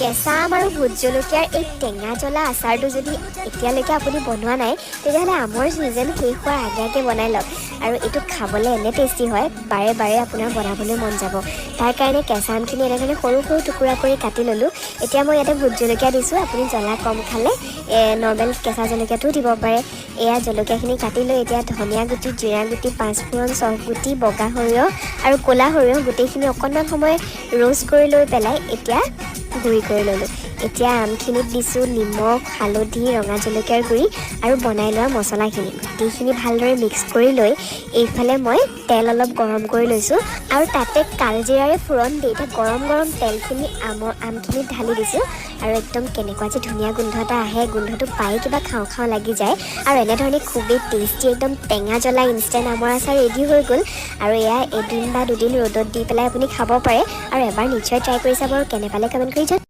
কেঁচা আম আৰু ভোট জলকীয়াৰ এই টেঙা জ্বলা আচাৰটো যদি এতিয়ালৈকে আপুনি বনোৱা নাই তেতিয়াহ'লে আমৰ ছিজন শেষ হোৱাৰ আগে আগে বনাই লওক আৰু এইটো খাবলৈ এনে টেষ্টি হয় বাৰে বাৰে আপোনাৰ বনাবলৈ মন যাব। তাৰ কাৰণে কেঁচা আমখিনি এনেধৰণে সৰু সৰু টুকুৰা কৰি কাটি ল'লোঁ। এতিয়া মই ইয়াতে ভোট জলকীয়া দিছোঁ। আপুনি জ্বলা কম খালে নৰ্মেল কেঁচা জলকীয়াটোও দিব পাৰে। এয়া জলকীয়াখিনি কাটি লৈ এতিয়া ধনিয়া গুটি, জিৰা গুটি, পাঁচফোৰণ, চফ গুটি, বগা সৰিয়হ আৰু ক'লা সৰিয়হ গোটেইখিনি অকণমান সময় ৰ'ষ্ট কৰি লৈ পেলাই এতিয়া গুড়ি কৰি ল'লোঁ। এতিয়া আমখিনিত দিছোঁ নিমখ, হালধি, ৰঙা জলকীয়াৰ গুড়ি আৰু বনাই লোৱা মছলাখিনি। গোটেইখিনি ভালদৰে মিক্স কৰি লৈ এইফালে মই তেল অলপ গৰম কৰি লৈছোঁ আৰু তাতে কালজিৰাৰে ফোৰণ দি এতিয়া গৰম গৰম তেলখিনি আমখিনিত ঢালি দিছোঁ আৰু একদম কেনেকুৱা যে ধুনীয়া গোন্ধ এটা আহে। গোন্ধটো পাই কিবা খাওঁ খাওঁ লাগি যায় আৰু এনেধৰণে খুবেই টেষ্টি একদম টেঙা জ্বলা ইনষ্টেণ্ট আমৰ আচাৰ ৰেডি হৈ গ'ল। আৰু এয়া এদিন বা দুদিন ৰ'দত দি পেলাই আপুনি খাব পাৰে আৰু এবাৰ নিশ্চয় ট্ৰাই কৰি চাব আৰু কেনে পালে কমেণ্ট কৰি